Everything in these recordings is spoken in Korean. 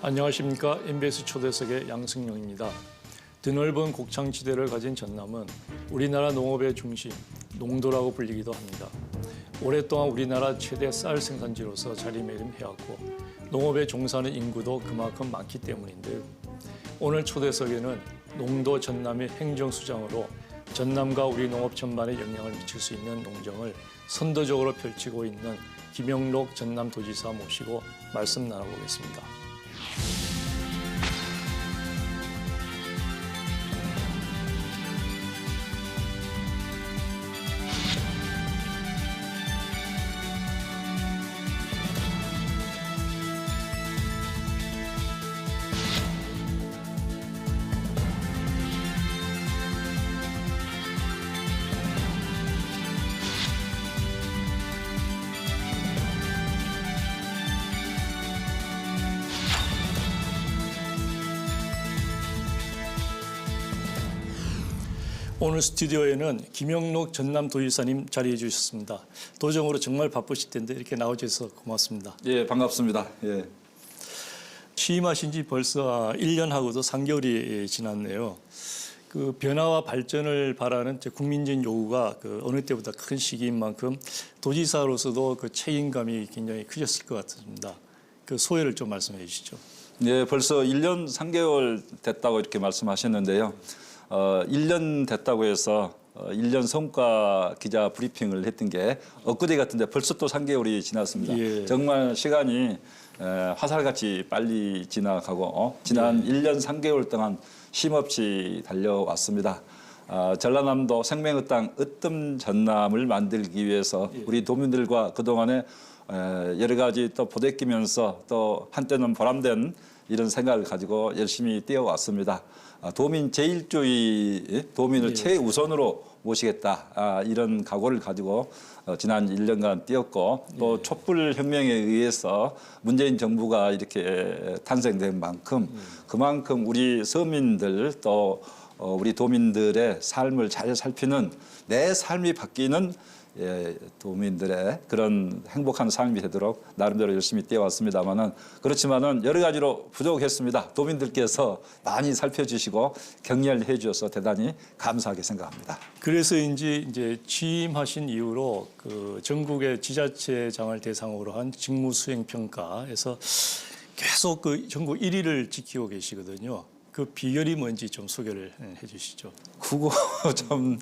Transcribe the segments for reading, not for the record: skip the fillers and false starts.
안녕하십니까. MBS 초대석의 양승용입니다. 드넓은 곡창지대를 가진 전남은 우리나라 농업의 중심, 농도라고 불리기도 합니다. 오랫동안 우리나라 최대 쌀 생산지로서 자리매김해왔고 농업에 종사하는 인구도 그만큼 많기 때문인데요. 오늘 초대석에는 농도 전남의 행정수장으로 전남과 우리 농업 전반에 영향을 미칠 수 있는 농정을 선도적으로 펼치고 있는 김영록 전남도지사 모시고 말씀 나눠보겠습니다. 오늘 스튜디오에는 김영록 전남도지사님 자리해 주셨습니다. 도정으로 정말 바쁘실 텐데 이렇게 나와주셔서 고맙습니다. 예, 반갑습니다. 예. 취임하신 지 벌써 1년하고도 3개월이 지났네요. 그 변화와 발전을 바라는 국민적인 요구가 어느 때보다 큰 시기인 만큼 도지사로서도 그 책임감이 굉장히 크셨을 것 같습니다. 그 소회를 좀 말씀해 주시죠. 예, 벌써 1년 3개월 됐다고 이렇게 말씀하셨는데요. 1년 됐다고 해서 1년 성과 기자 브리핑을 했던 게 엊그제 같은데 벌써 또 3개월이 지났습니다. 예. 정말 시간이 화살같이 빨리 지나가고 지난 1년 3개월 동안 쉼없이 달려왔습니다. 전라남도 생명의 땅 으뜸 전남을 만들기 위해서 우리 도민들과 그동안에 여러 가지 또 부대끼면서 또 한때는 보람된 이런 생각을 가지고 열심히 뛰어왔습니다. 도민 제1주의 도민을 최우선으로 모시겠다 이런 각오를 가지고 지난 1년간 뛰었고 또 촛불혁명에 의해서 문재인 정부가 이렇게 탄생된 만큼 그만큼 우리 서민들 또 우리 도민들의 삶을 잘 살피는 내 삶이 바뀌는 도민들의 그런 행복한 삶이 되도록 나름대로 열심히 뛰어왔습니다만은 그렇지만은 여러 가지로 부족했습니다. 도민들께서 많이 살펴주시고 격려해 주셔서 대단히 감사하게 생각합니다. 그래서인지 이제 취임하신 이후로 그 전국의 지자체장을 대상으로 한 직무수행평가에서 계속 그 전국 1위를 지키고 계시거든요. 그 비결이 뭔지 좀 소개를 해주시죠. 그거 좀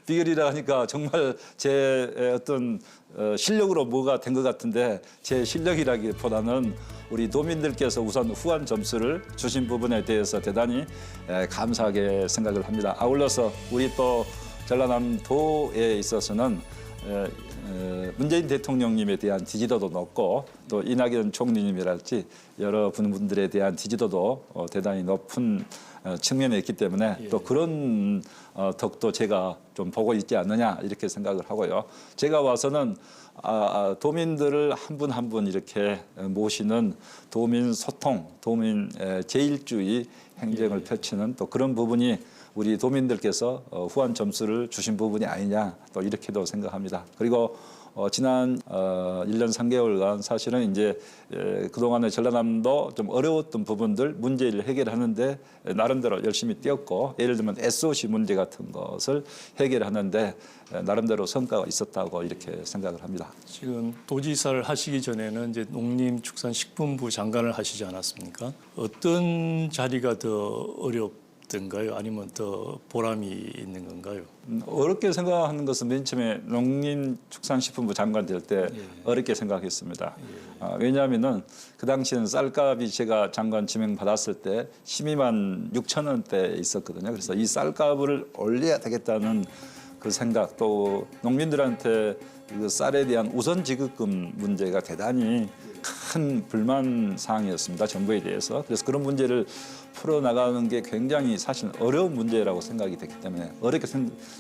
비결이라 하니까 정말 제 어떤 실력으로 뭐가 된 것 같은데 제 실력이라기보다는 우리 도민들께서 우선 후한 점수를 주신 부분에 대해서 대단히 감사하게 생각을 합니다. 아울러서 우리 또 전라남도에 있어서는 문재인 대통령님에 대한 지지도도 높고 또 이낙연 총리님이랄지 여러 분들에 대한 지지도도 대단히 높은 측면에 있기 때문에 또 그런 덕도 제가 좀 보고 있지 않느냐 이렇게 생각을 하고요. 제가 와서는 도민들을 한 분 한 분 이렇게 모시는 도민 소통, 도민 제1주의 행정을 펼치는 또 그런 부분이 우리 도민들께서 후한 점수를 주신 부분이 아니냐 또 이렇게도 생각합니다. 그리고 지난 1년 3개월간 사실은 이제 그동안에 전라남도 좀 어려웠던 부분들 문제를 해결하는데 나름대로 열심히 뛰었고 예를 들면 SOC 문제 같은 것을 해결하는데 나름대로 성과가 있었다고 이렇게 생각을 합니다. 지금 도지사를 하시기 전에는 이제 농림축산식품부 장관을 하시지 않았습니까? 어떤 자리가 더 어렵던가요? 아니면 더 보람이 있는 건가요? 어렵게 생각하는 것은 맨 처음에 농림축산식품부 장관 될 때 어렵게 생각했습니다. 왜냐하면은 그 당시에는 쌀값이 제가 장관 지명 받았을 때 12만 6천 원대에 있었거든요. 그래서 이 쌀값을 올려야 되겠다는 그 생각 또 농민들한테 그 쌀에 대한 우선 지급금 문제가 대단히 큰 불만 사항이었습니다. 정부에 대해서. 그래서 그런 문제를 풀어나가는 게 굉장히 사실 어려운 문제라고 생각이 됐기 때문에 어렵게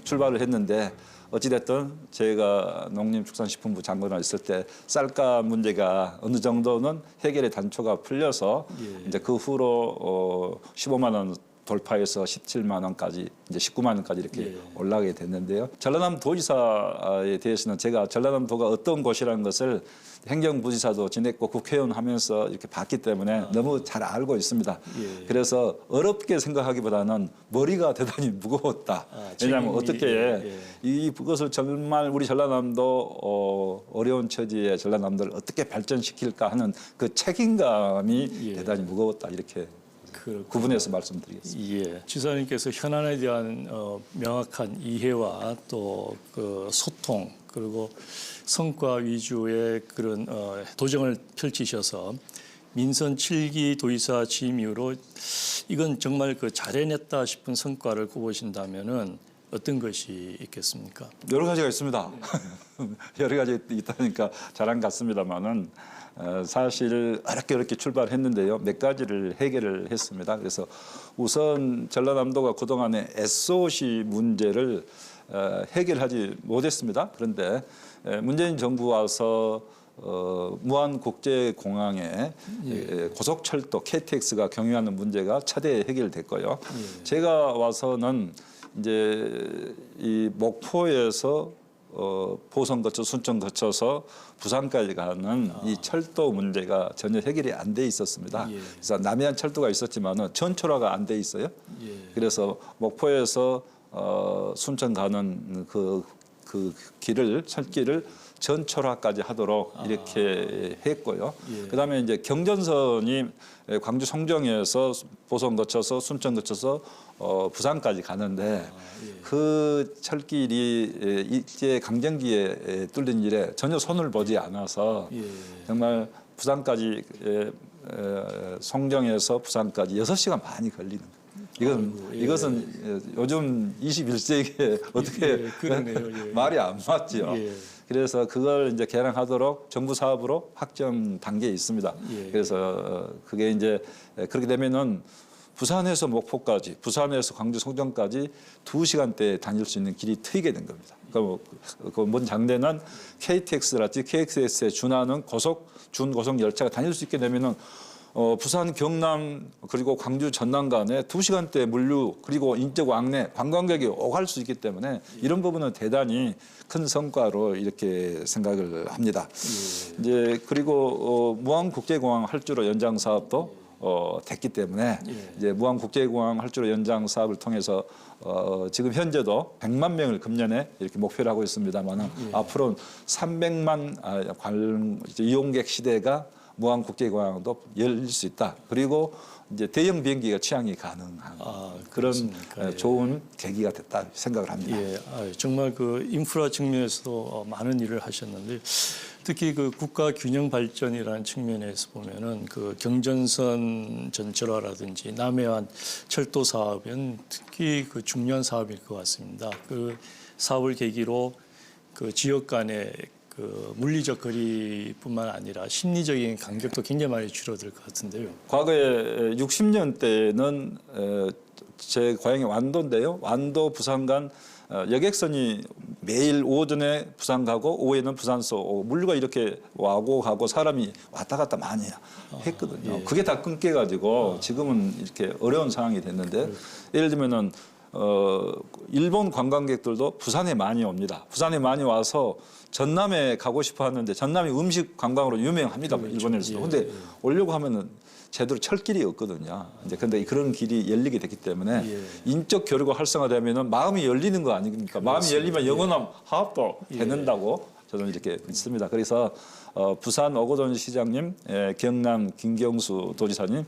출발을 했는데 어찌됐든 제가 농림축산식품부 장관을 있을 때 쌀값 문제가 어느 정도는 해결의 단초가 풀려서 이제 그 후로 15만 원 돌파해서 17만 원까지 이제 19만 원까지 이렇게 올라가게 됐는데요. 전라남 도지사에 대해서는 제가 전라남도가 어떤 곳이라는 것을 행정부지사도 지냈고 국회의원 하면서 이렇게 봤기 때문에 너무 잘 알고 있습니다. 그래서 어렵게 생각하기보다는 머리가 대단히 무거웠다. 왜냐하면 어떻게 이것을 정말 우리 전라남도 어려운 처지의 전라남도를 어떻게 발전시킬까 하는 그 책임감이 대단히 무거웠다. 이렇게 구분해서 말씀드리겠습니다. 예. 지사님께서 현안에 대한 명확한 이해와 또 그 소통 그리고 성과 위주의 그런 도정을 펼치셔서 민선 7기 도의사 취임 이후로 이건 정말 그 잘해냈다 싶은 성과를 꼽으신다면은 어떤 것이 있겠습니까? 여러 가지가 있습니다. 여러 가지 있다니까 잘한 것 같습니다만은 사실 어렵게 출발했는데요. 몇 가지를 해결을 했습니다. 그래서 우선 전라남도가 그동안의 SOC 문제를 해결하지 못했습니다. 그런데 문재인 정부 와서 무안국제공항에 고속철도 KTX가 경유하는 문제가 차대 해결됐고요. 제가 와서는 이제 이 목포에서 보성 거쳐 순천 거쳐서 부산까지 가는 이 철도 문제가 전혀 해결이 안 돼 있었습니다. 그래서 남해안 철도가 있었지만은 전철화가 안 돼 있어요. 그래서 목포에서 순천 가는 그 길을 철길을 전철화까지 하도록 이렇게 했고요. 그다음에 이제 경전선이 광주 송정에서 보성 거쳐서 순천 거쳐서 부산까지 가는데 그 철길이 일제 강점기에 뚫린 일에 전혀 손을 보지 않아서 정말 부산까지 송정에서 부산까지 6시간 반이 걸리는 거예요. 이것은 요즘 21세기에 어떻게 말이 안 맞죠. 그래서 그걸 이제 개량하도록 정부 사업으로 확정 단계에 있습니다. 그래서 그게 이제 그렇게 되면은 부산에서 목포까지, 부산에서 광주 송정까지 2시간대에 다닐 수 있는 길이 트이게 된 겁니다. 그 먼 장래는 KTX랄지 KXS에 준하는 준고속 열차가 다닐 수 있게 되면은 부산, 경남 그리고 광주, 전남 간에 2시간대 물류 그리고 인적 왕래 관광객이 오갈 수 있기 때문에 이런 부분은 대단히 큰 성과로 이렇게 생각을 합니다. 이제 그리고 무안국제공항 활주로 연장 사업도 됐기 때문에 이제 무안국제공항 활주로 연장 사업을 통해서 지금 현재도 100만 명을 금년에 이렇게 목표로 하고 있습니다만 앞으로는 300만 이용객 시대가 무안국제공항도 열릴 수 있다. 그리고 이제 대형 비행기가 취항이 가능한 그런 좋은 계기가 됐다 생각을 합니다. 정말 그 인프라 측면에서도 많은 일을 하셨는데 특히 그 국가 균형 발전이라는 측면에서 보면은 그 경전선 전철화라든지 남해안 철도 사업은 특히 그 중요한 사업일 것 같습니다. 그 사업을 계기로 그 지역 간의 그 물리적 거리뿐만 아니라 심리적인 간격도 굉장히 많이 줄어들 것 같은데요. 과거에 60년 대는 제 고향이 완도인데요. 완도 부산 간 여객선이 매일 오전에 부산 가고 오후에는 부산서 물류가 이렇게 와고 가고 사람이 왔다 갔다 많이 했거든요. 그게 다 끊겨가지고 지금은 이렇게 어려운 상황이 됐는데 예를 들면은 일본 관광객들도 부산에 많이 옵니다. 부산에 많이 와서 전남에 가고 싶어 하는데 전남이 음식 관광으로 유명합니다. 일본에서도. 근데 오려고 하면은 제대로 철길이 없거든요. 이제 근데 그런 길이 열리게 됐기 때문에 인적 교류가 활성화되면은 마음이 열리는 거 아닙니까? 마음이 열리면 영원한 화합도 되는다고 저는 이렇게 믿습니다. 그래서 부산 오거돈 시장님, 경남 김경수 도지사님,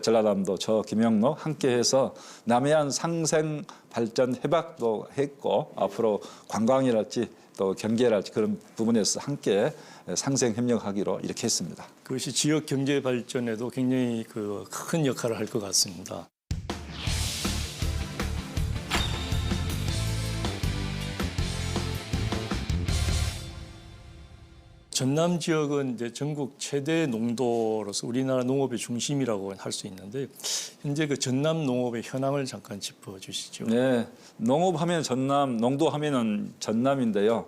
전라남도 저 김영로 함께해서 남해안 상생 발전 해박도 했고 앞으로 관광이랄지 또 경제랄지 그런 부분에서 함께 상생 협력하기로 이렇게 했습니다. 그것이 지역 경제 발전에도 굉장히 그 큰 역할을 할 것 같습니다. 전남 지역은 이제 전국 최대 농도로서 우리나라 농업의 중심이라고 할 수 있는데 현재 그 전남 농업의 현황을 잠깐 짚어주시죠. 네, 농업하면 전남, 농도하면은 전남인데요.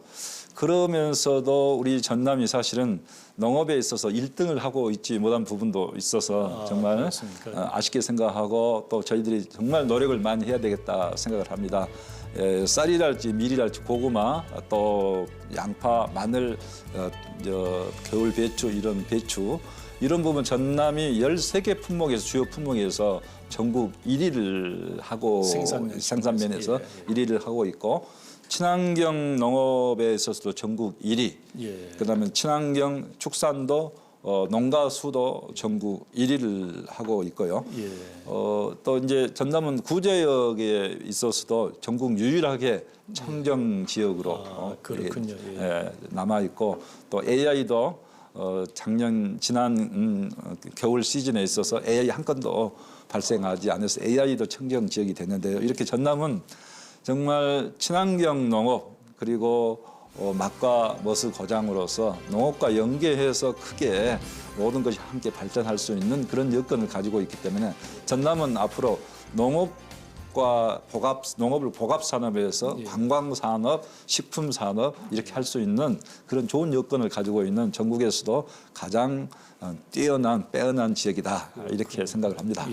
그러면서도 우리 전남이 사실은 농업에 있어서 1등을 하고 있지 못한 부분도 있어서 정말 그렇습니까? 아쉽게 생각하고 또 저희들이 정말 노력을 많이 해야 되겠다 생각을 합니다. 쌀이랄지 밀이랄지 고구마 또 양파, 마늘, 겨울 배추 이런 배추 이런 부분 전남이 13개 품목에서 주요 품목에서 전국 1위를 하고 생산면에서 1위를 하고 있고 친환경 농업에 있어서도 전국 1위. 그다음에 친환경 축산도 농가 수도 전국 1위를 하고 있고요. 또 이제 전남은 구제역에 있어서도 전국 유일하게 청정 지역으로 그렇군요. 남아 있고 또 AI도 지난 겨울 시즌에 있어서 AI 한 건도 발생하지 않아서 AI도 청정 지역이 됐는데요. 이렇게 전남은 정말 친환경 농업 그리고 맛과 멋의 고장으로서 농업과 연계해서 크게 모든 것이 함께 발전할 수 있는 그런 여건을 가지고 있기 때문에 전남은 앞으로 농업을 복합 산업에서 관광 산업, 식품 산업 이렇게 할 수 있는 그런 좋은 여건을 가지고 있는 전국에서도 가장 뛰어난 빼어난 지역이다 이렇게 생각을 합니다.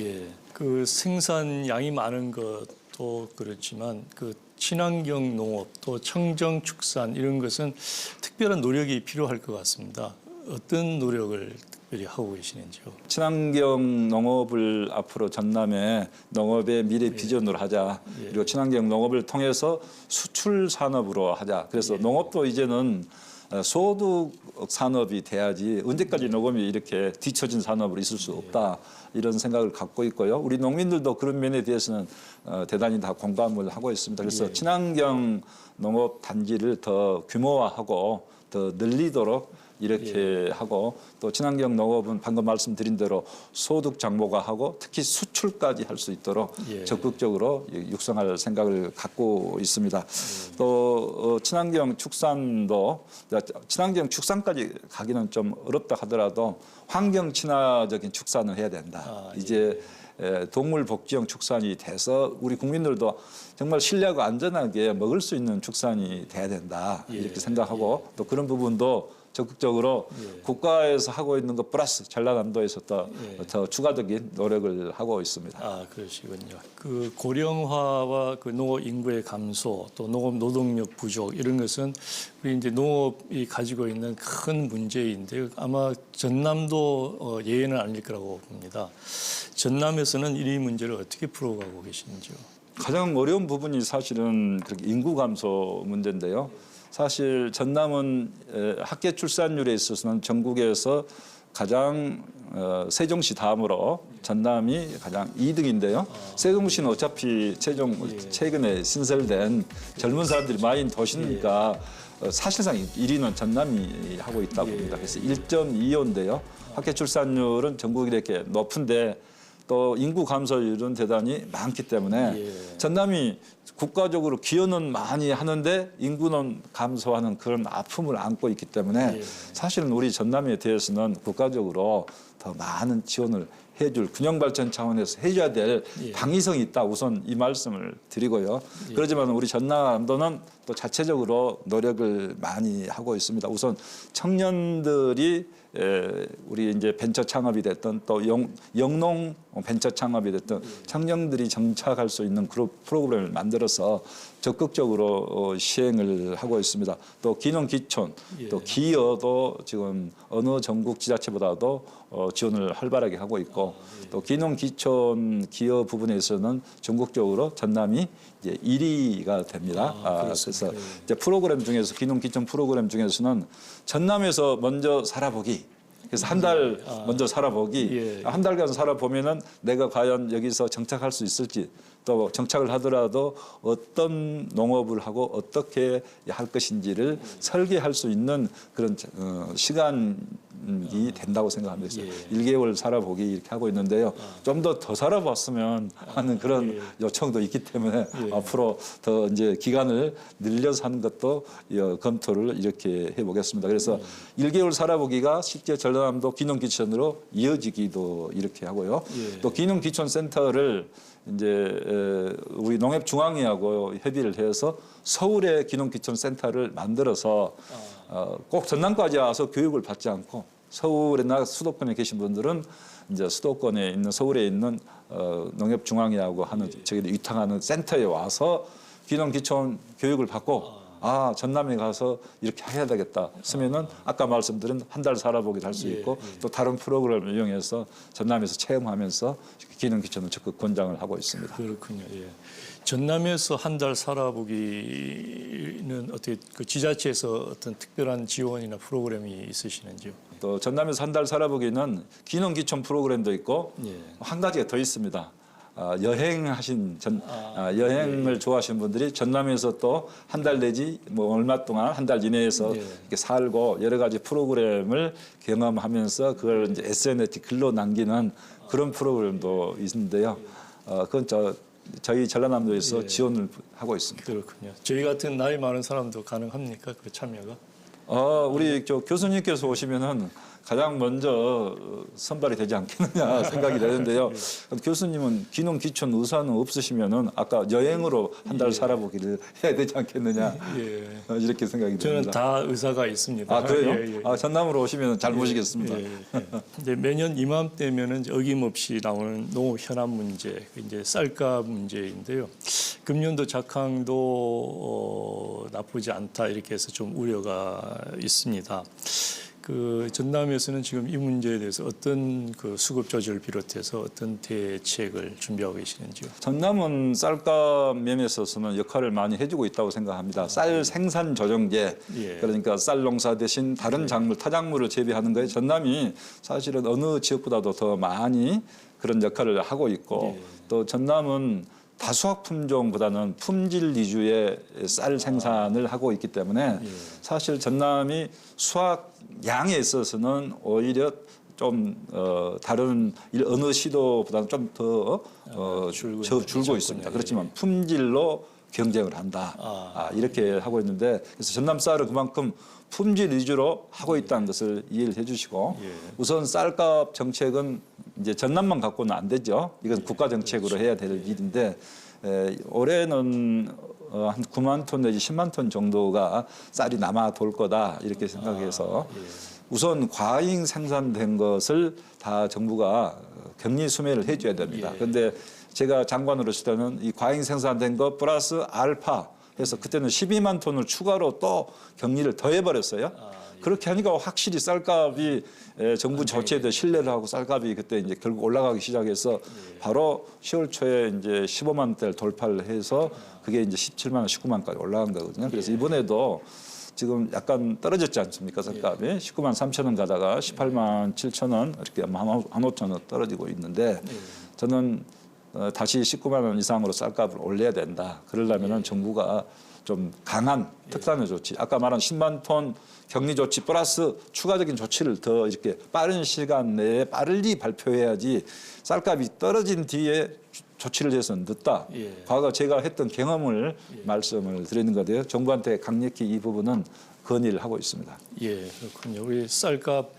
그 생산량이 많은 것도 그렇지만 그 친환경 농업 또 청정 축산 이런 것은 특별한 노력이 필요할 것 같습니다. 어떤 노력을 특별히 하고 계시는지요? 친환경 농업을 앞으로 전남의 농업의 미래 비전으로 하자. 그리고 친환경 농업을 통해서 수출 산업으로 하자. 그래서 농업도 이제는 소득 산업이 돼야지 언제까지 농업이 이렇게 뒤처진 산업으로 있을 수 없다. 이런 생각을 갖고 있고요. 우리 농민들도 그런 면에 대해서는 대단히 다 공감을 하고 있습니다. 그래서 친환경 농업 단지를 더 규모화하고 더 늘리도록 이렇게 하고 또 친환경 농업은 방금 말씀드린 대로 소득 장목화하고 특히 수출까지 할 수 있도록 적극적으로 육성할 생각을 갖고 있습니다. 또 친환경 축산도 친환경 축산까지 가기는 좀 어렵다 하더라도 환경 친화적인 축산을 해야 된다. 이제 동물 복지형 축산이 돼서 우리 국민들도 정말 신뢰하고 안전하게 먹을 수 있는 축산이 돼야 된다. 이렇게 생각하고 또 그런 부분도 적극적으로 국가에서 하고 있는 것 플러스 전라남도에서 더 추가적인 노력을 하고 있습니다. 그러시군요. 그 고령화와 그 농업 인구의 감소, 또 농업 노동력 부족 이런 것은 우리 이제 농업이 가지고 있는 큰 문제인데 아마 전남도 예외는 아닐 거라고 봅니다. 전남에서는 이 문제를 어떻게 풀어가고 계시는지요? 가장 어려운 부분이 사실은 그렇게 인구 감소 문제인데요. 사실 전남은 학계 출산율에 있어서는 전국에서 가장 세종시 다음으로 전남이 가장 2등인데요. 세종시는 어차피 최근에 신설된 젊은 사람들이 많은 도시니까 사실상 1위는 전남이 하고 있다고 봅니다. 그래서 1.25인데요. 학계 출산율은 전국이 이렇게 높은데 또 인구 감소율은 대단히 많기 때문에 전남이 국가적으로 기여는 많이 하는데 인구는 감소하는 그런 아픔을 안고 있기 때문에 사실은 우리 전남에 대해서는 국가적으로 더 많은 지원을 해줄 균형발전 차원에서 해줘야 될 당위성이 있다. 우선 이 말씀을 드리고요. 그렇지만 우리 전남도는 또 자체적으로 노력을 많이 하고 있습니다. 우선 청년들이 우리 이제 벤처 창업이 됐던 또 영농 벤처 창업이 됐던 청년들이 정착할 수 있는 그런 프로그램을 만들어서 적극적으로 시행을 하고 있습니다. 또 기농기촌, 또 기여도 지금 어느 전국 지자체보다도 지원을 활발하게 하고 있고 또 기농기촌 기여 부분에서는 전국적으로 전남이 이제 1위가 됩니다. 그래서 이제 프로그램 중에서 기농기촌 프로그램 중에서는 전남에서 먼저 살아보기. 그래서 한 달 먼저 살아보기, 한 달간 살아보면은 내가 과연 여기서 정착할 수 있을지, 또 정착을 하더라도 어떤 농업을 하고 어떻게 할 것인지를 설계할 수 있는 그런 시간이 된다고 생각합니다. 그래서 1개월 살아보기 이렇게 하고 있는데요. 좀 더 살아봤으면 하는 그런 요청도 있기 때문에 앞으로 더 이제 기간을 늘려서 하는 것도 검토를 이렇게 해보겠습니다. 그래서 1개월 살아보기가 실제 전라남도 기농기촌으로 이어지기도 이렇게 하고요. 또 기농기촌 센터를 이제 우리 농협중앙회하고 협의를 해서 서울에 기농기촌센터를 만들어서 꼭 전남까지 와서 교육을 받지 않고 서울이나 수도권에 계신 분들은 이제 수도권에 있는 서울에 있는 농협중앙회하고 하는 저기 위탁하는 센터에 와서 기농기촌 교육을 받고 전남에 가서 이렇게 해야 되겠다 쓰면은 아까 말씀드린 한 달 살아보기도 할 수 있고 또 다른 프로그램을 이용해서 전남에서 체험하면서 기농기촌을 적극 권장을 하고 있습니다. 그렇군요. 예. 전남에서 한 달 살아보기는 어떻게 그 지자체에서 어떤 특별한 지원이나 프로그램이 있으시는지요? 또 전남에서 한 달 살아보기는 기농기촌 프로그램도 있고 한 가지가 더 있습니다. 여행하신 여행을 좋아하시는 분들이 전남에서 또 한 달 내지 뭐 얼마 동안 한 달 이내에서 이렇게 살고 여러 가지 프로그램을 경험하면서 그걸 이제 SNS 글로 남기는 그런 프로그램도 있는데요. 그건 저희 전라남도에서 지원을 하고 있습니다. 그렇군요. 저희 같은 나이 많은 사람도 가능합니까? 그 참여가? 우리 교수님께서 오시면은 가장 먼저 선발이 되지 않겠느냐 생각이 되는데요. 교수님은 기농기촌 의사는 없으시면은 아까 여행으로 한 달 살아보기를 해야 되지 않겠느냐 이렇게 생각이 저는 듭니다. 다 의사가 있습니다. 그래요? 전남으로 오시면 잘 모시겠습니다. 근데 매년 이맘때면은 어김없이 나오는 농업 현안 문제, 이제 쌀값 문제인데요. 금년도 작황도 나쁘지 않다 이렇게 해서 좀 우려가 있습니다. 그 전남에서는 지금 이 문제에 대해서 어떤 그 수급 조절을 비롯해서 어떤 대책을 준비하고 계시는지요? 전남은 쌀값 면에 있어서는 역할을 많이 해주고 있다고 생각합니다. 쌀 생산 조정제, 그러니까 쌀 농사 대신 다른 작물, 타작물을 재배하는 거에 전남이 사실은 어느 지역보다도 더 많이 그런 역할을 하고 있고 또 전남은 다수학 품종보다는 품질 위주의 쌀 생산을 하고 있기 때문에 사실 전남이 수확 양에 있어서는 오히려 좀 다른 어느 시도보다는 좀 더 줄고 있습니다. 그렇지만 품질로 경쟁을 한다. 이렇게 하고 있는데 그래서 전남 쌀을 그만큼 품질 위주로 하고 있다는 것을 이해를 해주시고 우선 쌀값 정책은 이제 전남만 갖고는 안 되죠. 이건 국가 정책으로 해야 될 일인데 올해는 한 9만 톤 내지 10만 톤 정도가 쌀이 남아 돌 거다 이렇게 생각해서 우선 과잉 생산된 것을 다 정부가 격리 수매를 해줘야 됩니다. 그런데 제가 장관으로 있을 때는 이 과잉 생산된 것 플러스 알파 해서 그때는 12만 톤을 추가로 또 격리를 더해버렸어요. 그렇게 하니까 확실히 쌀값이 정부 조치에 대해 신뢰를 하고 쌀값이 그때 이제 결국 올라가기 시작해서 바로 10월 초에 이제 15만 원대를 돌파를 해서 그게 이제 17만 원, 19만 원까지 올라간 거거든요. 그래서 이번에도 지금 약간 떨어졌지 않습니까? 쌀값이 19만 3천 원 가다가 18만 7천 원 이렇게 한 5천 원 떨어지고 있는데 저는 다시 19만 원 이상으로 쌀값을 올려야 된다. 그러려면은 정부가 좀 강한 특단의 조치, 아까 말한 10만 톤 격리 조치 플러스 추가적인 조치를 더 이렇게 빠른 시간 내에 빠르게 발표해야지 쌀값이 떨어진 뒤에 조치를 해서는 늦다. 과거 제가 했던 경험을 말씀을 드리는 건데요. 정부한테 강력히 이 부분은 건의를 하고 있습니다. 그렇군요. 우리 쌀값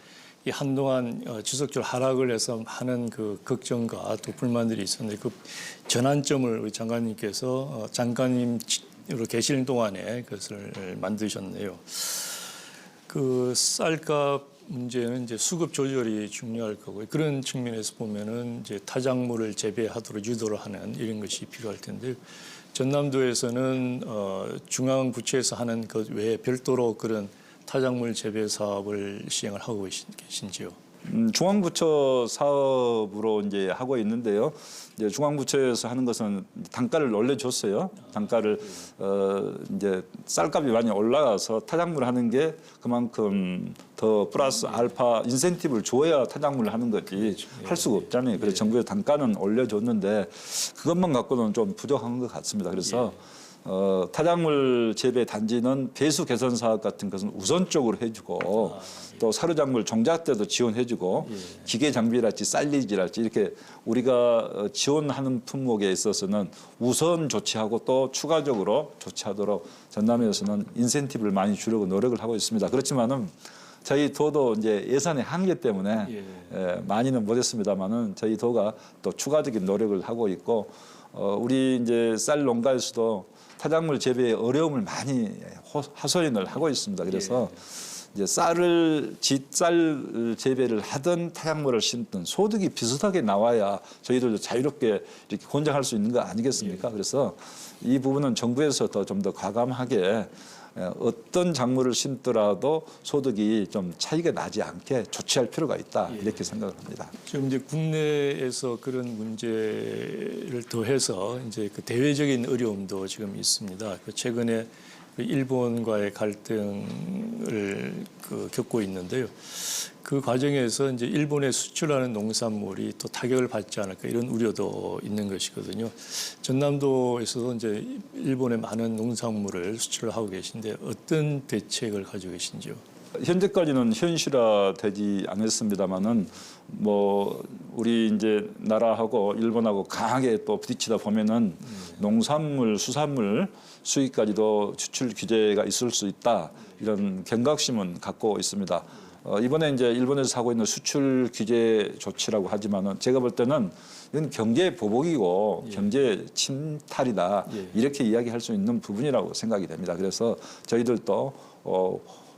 이 한동안 지속적으로 하락을 해서 하는 그 걱정과 또 불만들이 있었는데 그 전환점을 우리 장관님께서 장관님으로 계시는 동안에 그것을 만드셨네요. 그 쌀값 문제는 이제 수급 조절이 중요할 거고요. 그런 측면에서 보면은 이제 타작물을 재배하도록 유도를 하는 이런 것이 필요할 텐데 전남도에서는 중앙 부처에서 하는 그 외에 별도로 그런 타작물 재배 사업을 시행을 하고 계신지요? 중앙부처 사업으로 이제 하고 있는데요. 이제 중앙부처에서 하는 것은 단가를 올려줬어요. 단가를 이제 쌀값이 많이 올라가서 타작물 하는 게 그만큼 더 플러스 알파 인센티브를 줘야 타작물을 하는 거지 할 수가 없잖아요. 그래서 정부의 단가는 올려줬는데 그것만 갖고는 좀 부족한 것 같습니다. 그래서 타작물 재배 단지는 배수 개선 사업 같은 것은 우선적으로 해주고 또 사료작물 종자 때도 지원해주고 기계 장비랄지 사일리지랄지 이렇게 우리가 지원하는 품목에 있어서는 우선 조치하고 또 추가적으로 조치하도록 전남에서는 인센티브를 많이 주려고 노력을 하고 있습니다. 그렇지만은 저희 도도 이제 예산의 한계 때문에 많이는 못했습니다만은 저희 도가 또 추가적인 노력을 하고 있고 우리 이제 쌀 농가에서도 타작물 재배에 어려움을 많이 하소연을 하고 있습니다. 그래서 이제 쌀 재배를 하든 타작물을 심든 소득이 비슷하게 나와야 저희들도 자유롭게 이렇게 권장할 수 있는 거 아니겠습니까? 그래서 이 부분은 정부에서 좀 더 과감하게 어떤 작물을 심더라도 소득이 좀 차이가 나지 않게 조치할 필요가 있다 이렇게 생각을 합니다. 지금 이제 국내에서 그런 문제를 더해서 이제 그 대외적인 어려움도 지금 있습니다. 그 최근에 그 일본과의 갈등을 겪고 있는데요. 그 과정에서 이제 일본에 수출하는 농산물이 또 타격을 받지 않을까 이런 우려도 있는 것이거든요. 전남도에서도 이제 일본에 많은 농산물을 수출을 하고 계신데 어떤 대책을 가지고 계신지요? 현재까지는 현실화되지 않았습니다만은 뭐 우리 이제 나라하고 일본하고 강하게 또 부딪히다 보면은 농산물, 수산물 수입까지도 수출 규제가 있을 수 있다 이런 경각심은 갖고 있습니다. 이번에 이제 일본에서 하고 있는 수출 규제 조치라고 하지만은 제가 볼 때는 이건 경제 보복이고 경제 침탈이다 이렇게 이야기할 수 있는 부분이라고 생각이 됩니다. 그래서 저희들도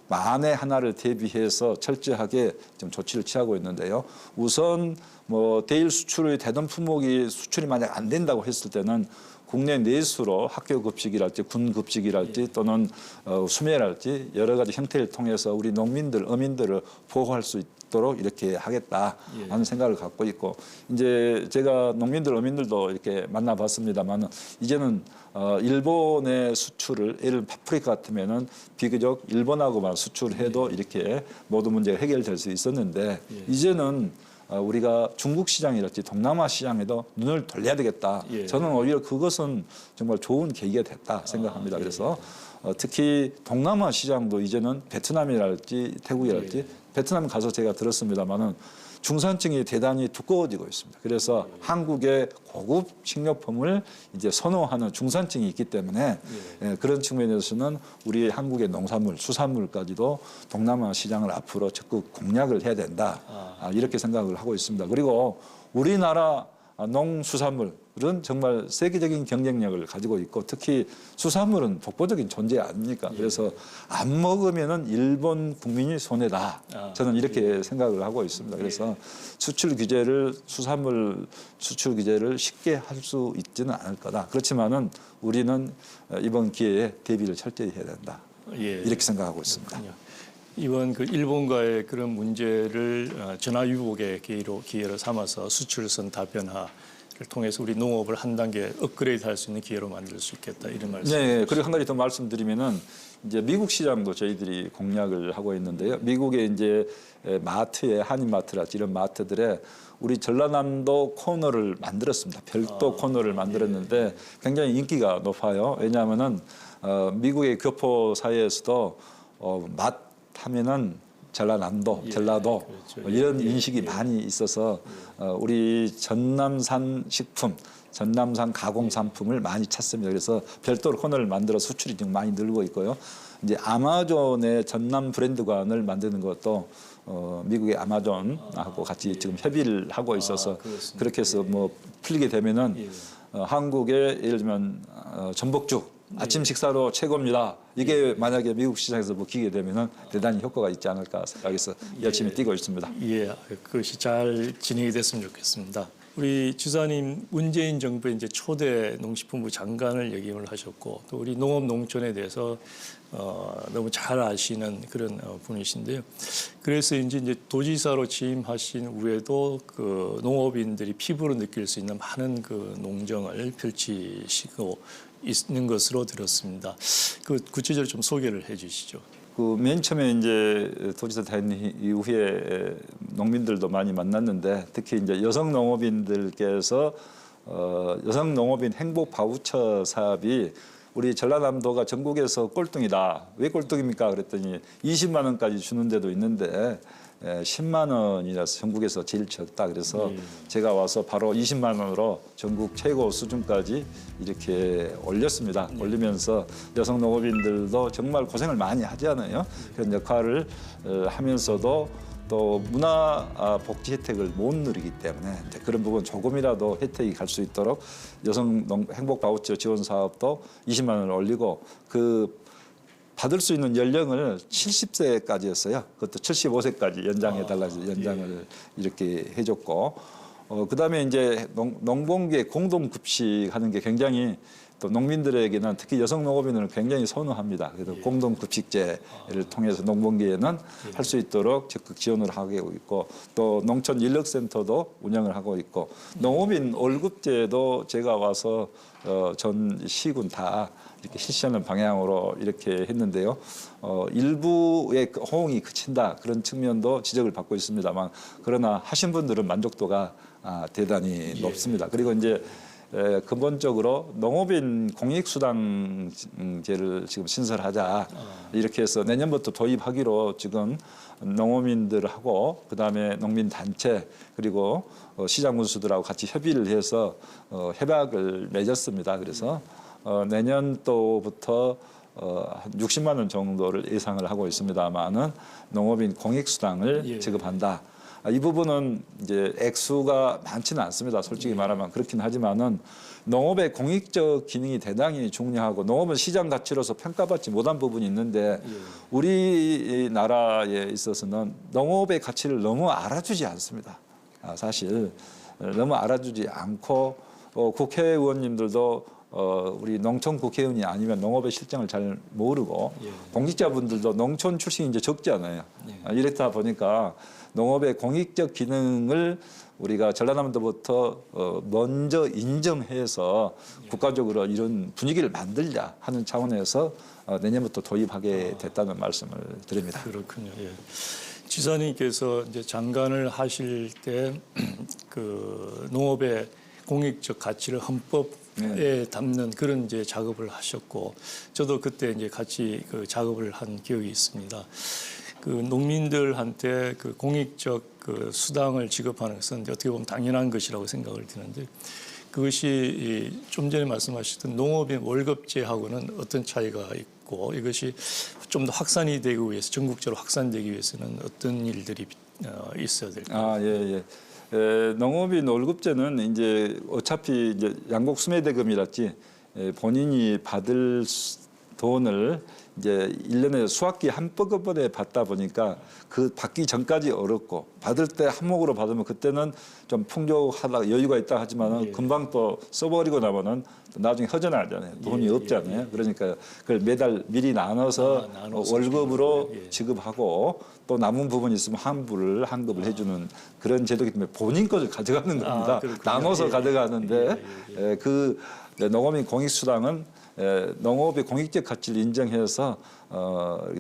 만에 하나를 대비해서 철저하게 좀 조치를 취하고 있는데요. 우선 뭐 대일 수출의 되던 품목이 수출이 만약 안 된다고 했을 때는 국내 내수로 학교 급식이랄지 군 급식이랄지 또는 수매랄지 여러 가지 형태를 통해서 우리 농민들, 어민들을 보호할 수 있도록 이렇게 하겠다 하는 생각을 갖고 있고 이제 제가 농민들, 어민들도 이렇게 만나봤습니다만 이제는 일본의 수출을 예를 파프리카 같으면은 비교적 일본하고만 수출해도 이렇게 모든 문제가 해결될 수 있었는데 이제는 우리가 중국 시장이랄지 동남아 시장에도 눈을 돌려야 되겠다. 저는 오히려 그것은 정말 좋은 계기가 됐다 생각합니다. 그래서 특히 동남아 시장도 이제는 베트남이랄지 태국이랄지 베트남 가서 제가 들었습니다마는 중산층이 대단히 두꺼워지고 있습니다. 그래서 한국의 고급 식료품을 이제 선호하는 중산층이 있기 때문에 그런 측면에서는 우리 한국의 농산물, 수산물까지도 동남아 시장을 앞으로 적극 공략을 해야 된다. 이렇게 생각을 하고 있습니다. 그리고 우리나라 농수산물은 정말 세계적인 경쟁력을 가지고 있고 특히 수산물은 독보적인 존재 아닙니까? 그래서 안 먹으면은 일본 국민이 손해다. 저는 이렇게 생각을 하고 있습니다. 그래서 수출 규제를 수산물 수출 규제를 쉽게 할 수 있지는 않을 거다. 그렇지만은 우리는 이번 기회에 대비를 철저히 해야 된다. 이렇게 생각하고 있습니다. 이번 그 일본과의 그런 문제를 전화위복의 기회로 삼아서 수출선 다변화를 통해서 우리 농업을 한 단계 업그레이드 할 수 있는 기회로 만들 수 있겠다 이런 말씀. 네, 그리고 한 가지 더 말씀드리면은 이제 미국 시장도 저희들이 공략을 하고 있는데요. 미국의 이제 마트에 한인마트랄지 이런 마트들에 우리 전라남도 코너를 만들었습니다. 별도 코너를 만들었는데 굉장히 인기가 높아요. 왜냐하면은 미국의 교포 사이에서도 맛 하면은 전라남도, 전라도 이런 인식이 많이 있어서 우리 전남산 식품, 전남산 가공 상품을 많이 찾습니다. 그래서 별도로 코너를 만들어 수출이 지금 많이 늘고 있고요. 이제 아마존의 전남 브랜드관을 만드는 것도 미국의 아마존하고 같이 지금 협의를 하고 있어서 그렇게 해서 뭐 풀리게 되면은 한국의 예를 들면 전복죽 아침 식사로 최고입니다. 이게 만약에 미국 시장에서 먹히게 되면은 대단히 효과가 있지 않을까 생각해서 열심히 뛰고 있습니다. 그것이 잘 진행이 됐으면 좋겠습니다. 우리 지사님 문재인 정부의 이제 초대 농식품부 장관을 역임을 하셨고 또 우리 농업 농촌에 대해서 너무 잘 아시는 그런 분이신데요. 그래서 이제 도지사로 취임하신 후에도 그 농업인들이 피부로 느낄 수 있는 많은 그 농정을 펼치시고 있는 것으로 들었습니다. 그 구체적으로 좀 소개를 해주시죠. 그 맨 처음에 이제 도지사 된 이후에 농민들도 많이 만났는데 특히 이제 여성 농업인들께서 여성 농업인 행복 바우처 사업이 우리 전라남도가 전국에서 꼴등이다. 왜 꼴등입니까? 그랬더니 20만 원까지 주는 데도 있는데 10만 원이라서 전국에서 제일 적다. 그래서 제가 와서 바로 20만 원으로 전국 최고 수준까지 이렇게 올렸습니다. 올리면서 여성 농업인들도 정말 고생을 많이 하잖아요. 그런 역할을 하면서도 또 문화 복지 혜택을 못 누리기 때문에 이제 그런 부분 조금이라도 혜택이 갈 수 있도록 여성 행복 바우처 지원 사업도 20만 원을 올리고 그 받을 수 있는 연령을 70세까지였어요. 그것도 75세까지 연장해달라 해서 연장을 이렇게 해줬고, 그다음에 이제 농번기에 공동급식 하는 게 굉장히 또 농민들에게는 특히 여성 농업인들은 굉장히 선호합니다. 그래서 공동급식제를 통해서 농번기에는 할 수 있도록 적극 지원을 하고 있고, 또 농촌 인력센터도 운영을 하고 있고, 농업인 월급제도 제가 와서 전 시군 다 이렇게 실시하는 방향으로 이렇게 했는데요. 일부의 호응이 그친다 그런 측면도 지적을 받고 있습니다만, 그러나 하신 분들은 만족도가 대단히 높습니다. 그리고 이제 근본적으로 농업인 공익수당제를 지금 신설하자 이렇게 해서 내년부터 도입하기로 지금 농어민들하고 그다음에 농민단체 그리고 시장군수들하고 같이 협의를 해서 협약을 맺었습니다. 그래서 내년도부터 한 60만 원 정도를 예상을 하고 있습니다만은 농업인 공익수당을 지급한다. 이 부분은 이제 액수가 많지는 않습니다. 솔직히 말하면 그렇긴 하지만은 농업의 공익적 기능이 대단히 중요하고 농업은 시장 가치로서 평가받지 못한 부분이 있는데 우리나라에 있어서는 농업의 가치를 너무 알아주지 않습니다. 사실 너무 알아주지 않고 국회의원님들도 우리 농촌 국회의원이 아니면 농업의 실정을 잘 모르고 공직자분들도 농촌 출신이 이제 적지 않아요. 이랬다 보니까 농업의 공익적 기능을 우리가 전라남도부터 먼저 인정해서 국가적으로 이런 분위기를 만들자 하는 차원에서 내년부터 도입하게 됐다는 말씀을 드립니다. 그렇군요. 예. 지사님께서 이제 장관을 하실 때 그 농업의 공익적 가치를 헌법에 담는 그런 이제 작업을 하셨고, 저도 그때 이제 같이 그 작업을 한 기억이 있습니다. 그 농민들한테 그 공익적 그 수당을 지급하는 것은 어떻게 보면 당연한 것이라고 생각을 드는데, 그것이 좀 전에 말씀하셨던 농업인 월급제하고는 어떤 차이가 있고, 이것이 좀 더 확산이 되기 위해서, 전국적으로 확산되기 위해서는 어떤 일들이 있어야 될까요? 예. 농업인 월급제는 이제 어차피 이제 양곡 수매대금이랄지 본인이 받을 돈을 이제 1년에 수학기 한꺼번에 받다 보니까 그 받기 전까지 어렵고, 받을 때 한목으로 받으면 그때는 좀 풍족하다 여유가 있다 하지만은 금방 또 써버리고 나면은 나중에 허전하잖아요. 돈이 없잖아요. 그러니까 그걸 매달 미리 나눠서 월급으로 지급하고 또 남은 부분이 있으면 환급을 해주는 그런 제도이기 때문에 본인 것을 가져가는 겁니다. 나눠서 가져가는데 그 농업인 공익수당은 농업의 공익적 가치를 인정해서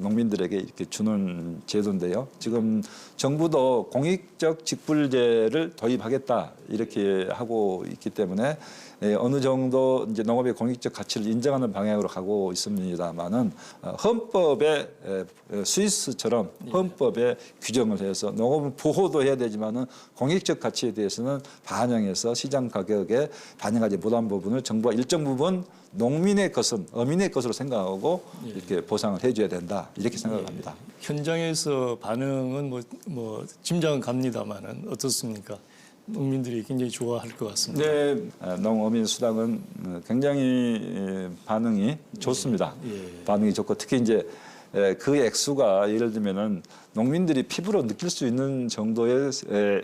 농민들에게 이렇게 주는 제도인데요. 지금 정부도 공익적 직불제를 도입하겠다 이렇게 하고 있기 때문에 어느 정도 이제 농업의 공익적 가치를 인정하는 방향으로 가고 있습니다만은 헌법에 스위스처럼 헌법에 규정을 해서 농업은 보호도 해야 되지만은 공익적 가치에 대해서는 반영해서 시장 가격에 반영하지 못한 부분을 정부가 일정 부분 농민의 것은 어민의 것으로 생각하고 이렇게 보상을 해줘야 된다 이렇게 생각합니다. 현장에서 반응은 뭐 짐작은 갑니다만은 어떻습니까? 농민들이 굉장히 좋아할 것 같습니다. 네, 농어민 수당은 굉장히 반응이 좋습니다. 반응이 좋고 특히 이제 그 액수가 예를 들면은 농민들이 피부로 느낄 수 있는 정도의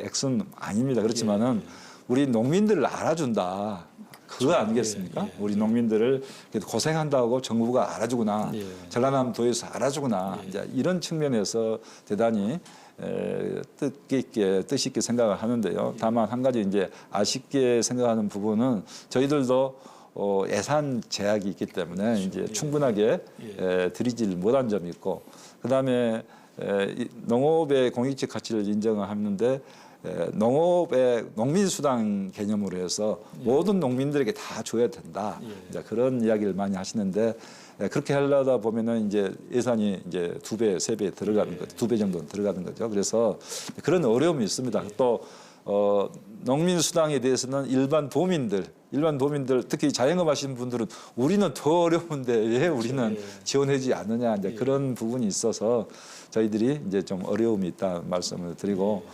액수는 아닙니다. 그렇지만은 우리 농민들을 알아준다. 그거 아니겠습니까? 우리 농민들을 고생한다고 정부가 알아주구나. 전라남도에서 알아주구나. 이제 이런 측면에서 대단히 뜻 있게 생각을 하는데요. 다만 한 가지 이제 아쉽게 생각하는 부분은 저희들도 예산 제약이 있기 때문에 이제 충분하게 드리질 못한 점이 있고, 그다음에 농업의 공익적 가치를 인정하는데 농업의 농민수당 개념으로 해서 모든 농민들에게 다 줘야 된다. 이제 그런 이야기를 많이 하시는데 그렇게 하려다 보면은 이제 예산이 이제 2배, 3배 들어가는 거죠. 2배 정도는 들어가는 거죠. 그래서 그런 어려움이 있습니다. 또 농민 수당에 대해서는 일반 도민들 특히 자영업 하시는 분들은 우리는 더 어려운데 왜 우리는 지원하지 않느냐 이제 그런 부분이 있어서 저희들이 이제 좀 어려움이 있다 말씀을 드리고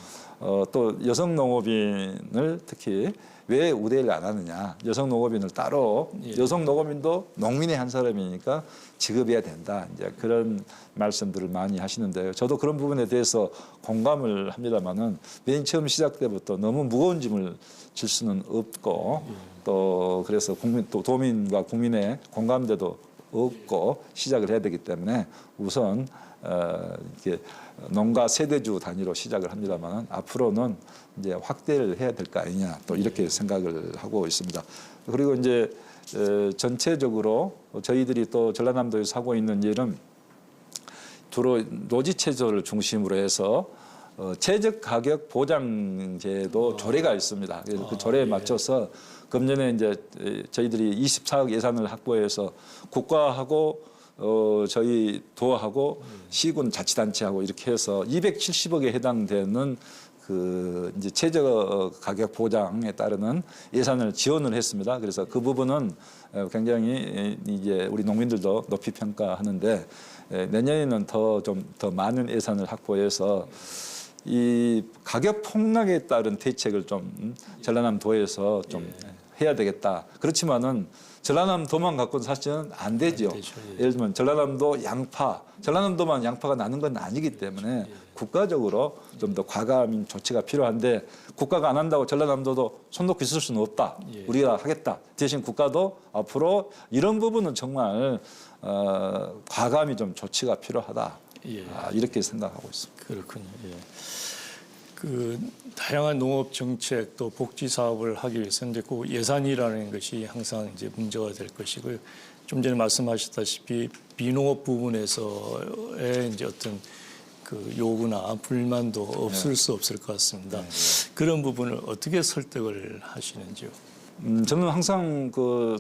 또 여성 농업인을 특히 왜 우대를 안 하느냐 여성 농업인을 따로 여성 농업인도 농민의 한 사람이니까 지급해야 된다 이제 그런 말씀들을 많이 하시는데요. 저도 그런 부분에 대해서 공감을 합니다만은 맨 처음 시작 때부터 너무 무거운 짐을 질 수는 없고 또 그래서 또 도민과 국민의 공감대도 없고 시작을 해야 되기 때문에 우선 이렇게 농가 세대주 단위로 시작을 합니다만 앞으로는 이제 확대를 해야 될 거 아니냐 또 이렇게 생각을 하고 있습니다. 그리고 이제 전체적으로 저희들이 또 전라남도에서 하고 있는 일은 주로 노지 체조를 중심으로 해서 최적 가격 보장제도 조례가 있습니다. 그래서 그 조례에 맞춰서 금년에 이제 저희들이 24억 예산을 확보해서 국가하고 저희 도하고 시군 자치단체하고 이렇게 해서 270억에 해당되는 그 이제 최저 가격 보장에 따르는 예산을 지원을 했습니다. 그래서 그 부분은 굉장히 이제 우리 농민들도 높이 평가하는데 내년에는 더 많은 예산을 확보해서 이 가격 폭락에 따른 대책을 좀 전라남도에서 좀 해야 되겠다. 그렇지만은 전라남도만 갖고는 사실은 안 되죠. 예를 들면 전라남도만 양파가 나는 건 아니기 때문에 국가적으로 좀 더 과감한 조치가 필요한데 국가가 안 한다고 전라남도도 손 놓고 있을 수는 없다. 우리가 하겠다. 대신 국가도 앞으로 이런 부분은 정말 과감히 좀 조치가 필요하다. 이렇게 생각하고 있습니다. 그렇군요. 그 다양한 농업 정책 또 복지 사업을 하기 위해서는 이제 그 예산이라는 것이 항상 이제 문제가 될 것이고요. 좀 전에 말씀하셨다시피 비농업 부분에서의 이제 어떤 그 요구나 불만도 없을 수 없을 것 같습니다. 그런 부분을 어떻게 설득을 하시는지요? 저는 항상 그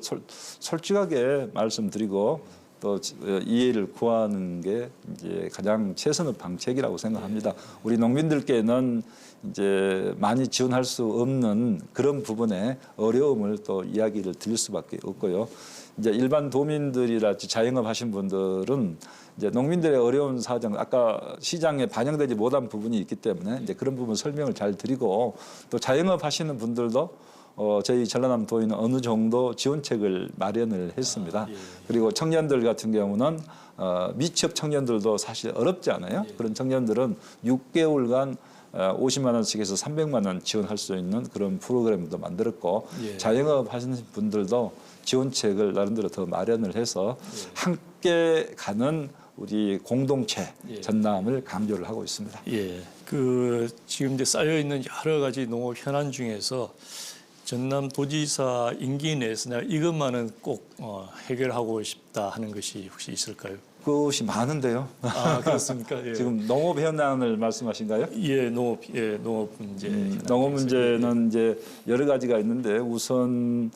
솔직하게 말씀드리고 또 이해를 구하는 게 이제 가장 최선의 방책이라고 생각합니다. 우리 농민들께는 이제 많이 지원할 수 없는 그런 부분에 어려움을 또 이야기를 드릴 수밖에 없고요. 이제 일반 도민들이랄지 자영업 하신 분들은 이제 농민들의 어려운 사정, 아까 시장에 반영되지 못한 부분이 있기 때문에 이제 그런 부분 설명을 잘 드리고 또 자영업 하시는 분들도 저희 전라남도에는 어느 정도 지원책을 마련을 했습니다. 그리고 청년들 같은 경우는 미취업 청년들도 사실 어렵지 않아요. 그런 청년들은 6개월간 50만 원씩 해서 300만 원 지원할 수 있는 그런 프로그램도 만들었고 자영업 하시는 분들도 지원책을 나름대로 더 마련을 해서 함께 가는 우리 공동체 전남을 강조를 하고 있습니다. 그 지금 이제 쌓여 있는 여러 가지 농업 현안 중에서 전남도지사 임기 내에서 내가 이것만은 꼭 해결하고 싶다 하는 것이 혹시 있을까요? 그것이 많은데요. 아, 그렇습니까? 지금 농업 현안을 말씀하신가요? 농업 문제. 농업 문제는 이제 여러 가지가 있는데 우선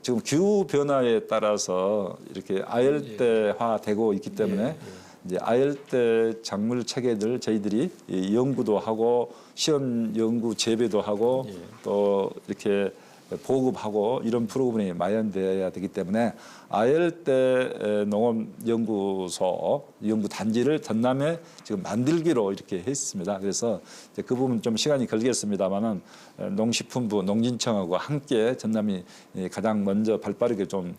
지금 기후 변화에 따라서 이렇게 아열대화되고 있기 때문에 이제 아열대 작물 체계들 저희들이 연구도 하고 시험 연구 재배도 하고 또 이렇게 보급하고 이런 프로그램이 마련되어야 되기 때문에 아열대 농업연구소 연구단지를 전남에 지금 만들기로 이렇게 했습니다. 그래서 이제 그 부분 좀 시간이 걸리겠습니다만은 농식품부, 농진청하고 함께 전남이 가장 먼저 발빠르게 좀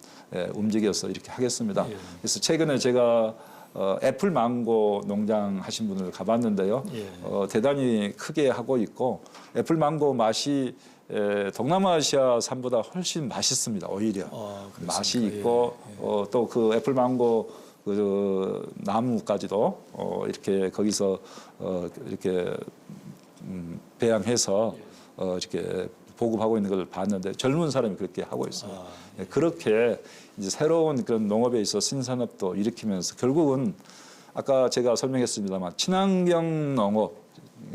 움직여서 이렇게 하겠습니다. 그래서 최근에 제가 애플 망고 농장 하신 분을 가봤는데요. 대단히 크게 하고 있고 애플 망고 맛이 동남아시아 산보다 훨씬 맛있습니다. 오히려 맛이 있고 또 그 애플 망고 그 나무까지도 이렇게 거기서 이렇게 배양해서 이렇게 보급하고 있는 걸 봤는데 젊은 사람이 그렇게 하고 있어요. 그렇게 이제 새로운 그런 농업에 있어 신산업도 일으키면서 결국은 아까 제가 설명했습니다만 친환경 농업,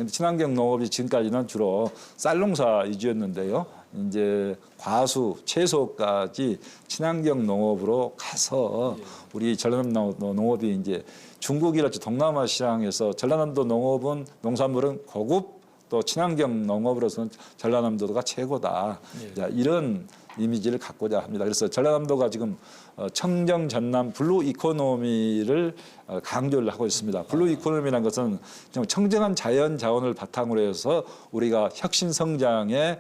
친환경 농업이 지금까지는 주로 쌀농사 위주였는데요. 이제 과수, 채소까지 친환경 농업으로 가서 우리 전라남도 농업이 이제 중국이랄지 동남아 시장에서 전라남도 농업은 농산물은 고급 또 친환경 농업으로서는 전라남도가 최고다. 자, 이런 이미지를 갖고자 합니다. 그래서 전라남도가 지금 청정 전남 블루 이코노미를 강조를 하고 있습니다. 블루 이코노미라는 것은 좀 청정한 자연 자원을 바탕으로 해서 우리가 혁신 성장에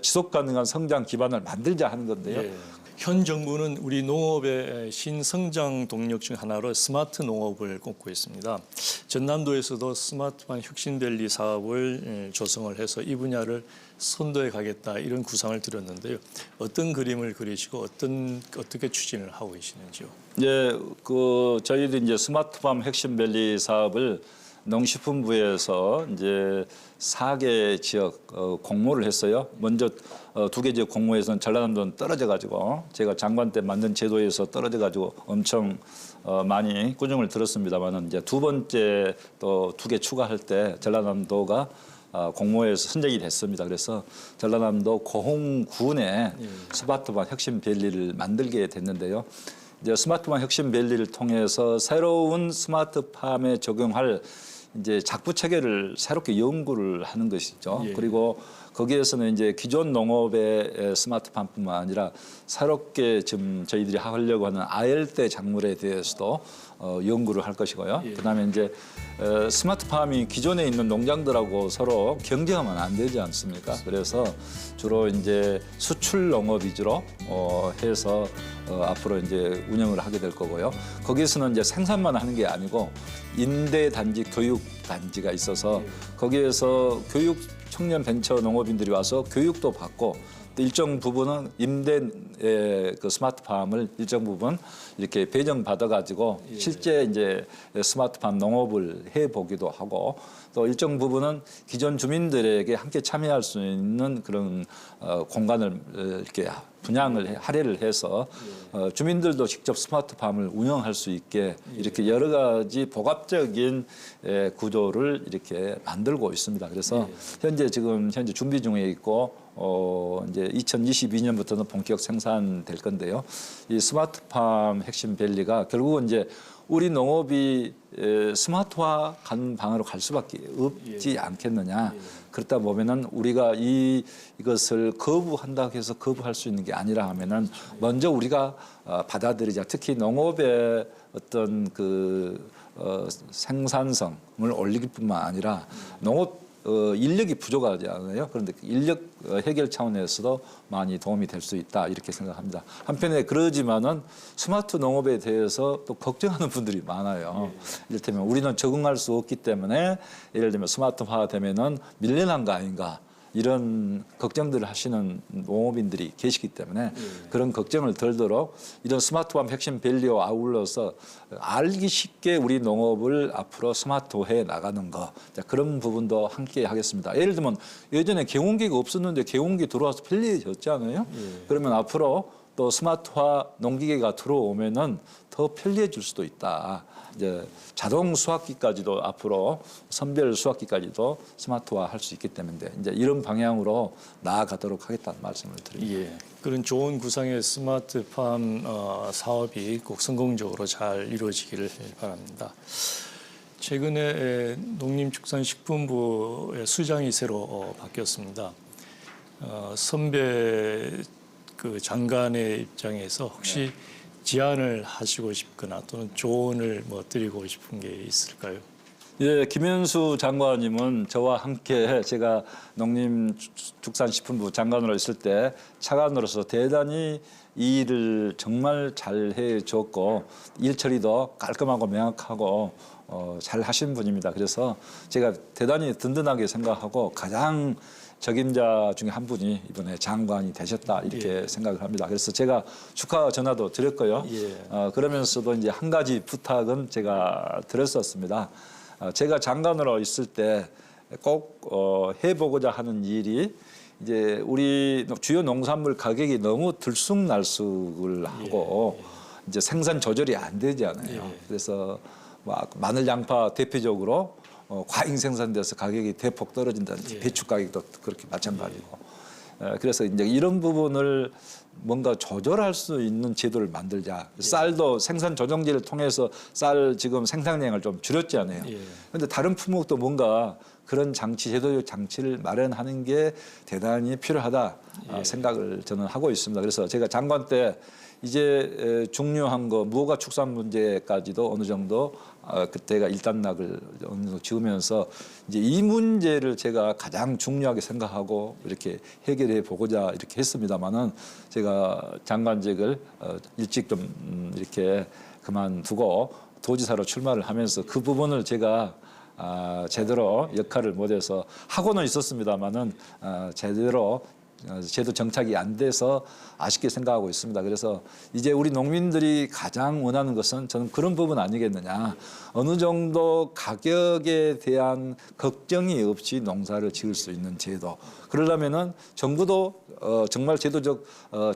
지속 가능한 성장 기반을 만들자 하는 건데요. 예. 현 정부는 우리 농업의 신성장 동력 중 하나로 스마트 농업을 꼽고 있습니다. 전남도에서도 스마트팜 혁신밸리 사업을 조성을 해서 이 분야를 선도해 가겠다 이런 구상을 들었는데요. 어떤 그림을 그리시고 어떻게 추진을 하고 계시는지요? 예, 저희도 이제 스마트팜 혁신밸리 사업을 농식품부에서 이제 4개 지역 공모를 했어요. 먼저 2개 지역 공모에서는 전라남도는 떨어져 가지고 제가 장관 때 만든 제도에서 떨어져 가지고 엄청 많이 꾸중을 들었습니다만은 이제 두 번째 또 2개 추가할 때 전라남도가 공모에서 선정이 됐습니다. 그래서 전라남도 고흥군에 스마트팜 혁신밸리를 만들게 됐는데요. 이제 스마트팜 혁신밸리를 통해서 새로운 스마트팜에 적용할 이제 작부 체계를 새롭게 연구를 하는 것이죠. 예. 그리고 거기에서는 이제 기존 농업의 스마트팜뿐만 아니라 새롭게 지금 저희들이 하려고 하는 아열대 작물에 대해서도 연구를 할 것이고요. 예. 그다음에 이제 스마트팜이 기존에 있는 농장들하고 서로 경쟁하면 안 되지 않습니까? 그래서 주로 이제 수출 농업 위주로 해서 앞으로 이제 운영을 하게 될 거고요. 거기에서는 이제 생산만 하는 게 아니고 인대 단지, 교육 단지가 있어서 거기에서 교육 청년 벤처 농업인들이 와서 교육도 받고 또 일정 부분은 임대 그 스마트팜을 일정 부분 이렇게 배정 받아가지고 실제 이제 스마트팜 농업을 해보기도 하고 또 일정 부분은 기존 주민들에게 함께 참여할 수 있는 그런 공간을 이렇게 분양을 할애를 해서 주민들도 직접 스마트팜을 운영할 수 있게 이렇게 여러 가지 복합적인 구조를 이렇게 만들고 있습니다. 그래서 현재 준비 중에 있고 이제 2022년부터는 본격 생산될 건데요. 이 스마트팜 혁신밸리가 결국은 이제 우리 농업이 스마트화 가는 방향으로 갈 수밖에 없지 않겠느냐. 그렇다 보면은 우리가 이것을 거부한다고 해서 거부할 수 있는 게 아니라 하면은 먼저 우리가 받아들이자. 특히 농업의 어떤 생산성을 올리기 뿐만 아니라 농업 인력이 부족하지 않아요. 그런데 인력 해결 차원에서도 많이 도움이 될 수 있다 이렇게 생각합니다. 한편에 그러지만은 스마트 농업에 대해서 또 걱정하는 분들이 많아요. 이를테면 우리는 적응할 수 없기 때문에 예를 들면 스마트화 되면은 밀려난 거 아닌가. 이런 걱정들을 하시는 농업인들이 계시기 때문에 그런 걱정을 덜도록 이런 스마트팜 혁신밸리와 아울러서 알기 쉽게 우리 농업을 앞으로 스마트화해 나가는 거 그런 부분도 함께 하겠습니다. 예를 들면 예전에 개원기가 없었는데 개원기 들어와서 편리해졌잖아요. 그러면 앞으로 또 스마트화 농기계가 들어오면은 더 편리해질 수도 있다. 이제 자동 수확기까지도 앞으로 선별 수확기까지도 스마트화 할 수 있기 때문에 이제 이런 방향으로 나아가도록 하겠다는 말씀을 드립니다. 예. 그런 좋은 구상의 스마트팜 사업이 꼭 성공적으로 잘 이루어지기를 바랍니다. 최근에 농림축산식품부의 수장이 새로 바뀌었습니다. 선배 장관의 입장에서 혹시 제안을 하시고 싶거나 또는 조언을 드리고 싶은 게 있을까요? 예, 김현수 장관님은 저와 함께 제가 농림축산식품부 장관으로 있을 때 차관으로서 대단히 이 일을 정말 잘 해줬고 일 처리도 깔끔하고 명확하고 잘 하신 분입니다. 그래서 제가 대단히 든든하게 생각하고 가장 적임자 중에 한 분이 이번에 장관이 되셨다 이렇게 생각을 합니다. 그래서 제가 축하 전화도 드렸고요. 그러면서도 이제 한 가지 부탁은 제가 드렸었습니다. 제가 장관으로 있을 때 꼭 해보고자 하는 일이 이제 우리 주요 농산물 가격이 너무 들쑥날쑥을 하고 이제 생산 조절이 안 되잖아요. 그래서 마늘, 양파 대표적으로 과잉 생산돼서 가격이 대폭 떨어진다든지 배추 가격도 그렇게 마찬가지고 그래서 이제 이런 부분을 뭔가 조절할 수 있는 제도를 만들자. 쌀도 생산 조정제를 통해서 쌀 지금 생산량을 좀 줄였잖아요. 그런데 다른 품목도 뭔가 그런 장치, 제도적 장치를 마련하는 게 대단히 필요하다 생각을 저는 하고 있습니다. 그래서 제가 장관 때 이제 중요한 거 무허가 축산 문제까지도 어느 정도 그때가 일단락을 어느 정도 지으면서 이제 이 문제를 제가 가장 중요하게 생각하고 이렇게 해결해 보고자 이렇게 했습니다만은 제가 장관직을 일찍 좀 이렇게 그만두고 도지사로 출마를 하면서 그 부분을 제가 제대로 역할을 못해서 하고는 있었습니다만은 제대로 제도 정착이 안 돼서 아쉽게 생각하고 있습니다. 그래서 이제 우리 농민들이 가장 원하는 것은 저는 그런 부분 아니겠느냐. 어느 정도 가격에 대한 걱정이 없이 농사를 지을 수 있는 제도. 그러려면은 정부도 정말 제도적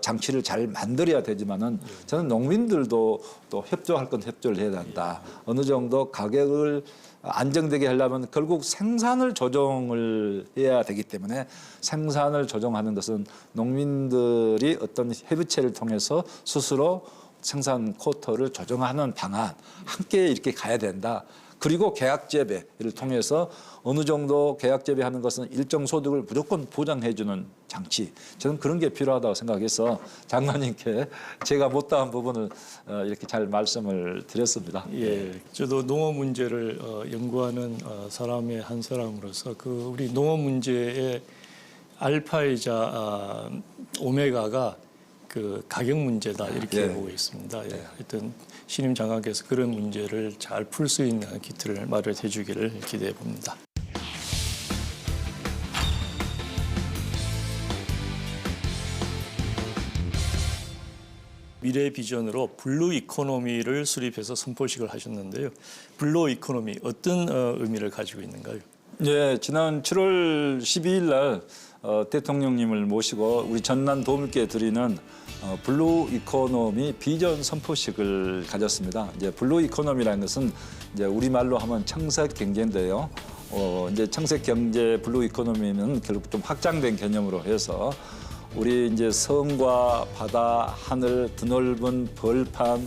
장치를 잘 만들어야 되지만은 저는 농민들도 또 협조할 건 협조를 해야 된다. 어느 정도 가격을 안정되게 하려면 결국 생산을 조정을 해야 되기 때문에 생산을 조정하는 것은 농민들이 어떤 협의체를 통해서 스스로 생산 쿼터를 조정하는 방안 함께 이렇게 가야 된다. 그리고 계약 재배를 통해서 어느 정도 계약 재배하는 것은 일정 소득을 무조건 보장해주는 장치. 저는 그런 게 필요하다고 생각해서 장관님께 제가 못다한 부분을 이렇게 잘 말씀을 드렸습니다. 예, 저도 농업 문제를 연구하는 사람의 한 사람으로서 그 우리 농업 문제의 알파이자 오메가가 그 가격 문제다 이렇게 보고 있습니다. 예. 하여튼 신임 장관께서 그런 문제를 잘 풀 수 있는 기틀을 마련해 주기를 기대해 봅니다. 미래 비전으로 블루 이코노미를 수립해서 선포식을 하셨는데요. 블루 이코노미 어떤 의미를 가지고 있는가요? 네, 지난 7월 12일 날 대통령님을 모시고 우리 전남 도민께 드리는 블루 이코노미 비전 선포식을 가졌습니다. 이제 블루 이코노미라는 것은 이제 우리말로 하면 청색 경제인데요. 이제 청색 경제 블루 이코노미는 결국 좀 확장된 개념으로 해서 우리 이제 성과 바다, 하늘, 드넓은 벌판,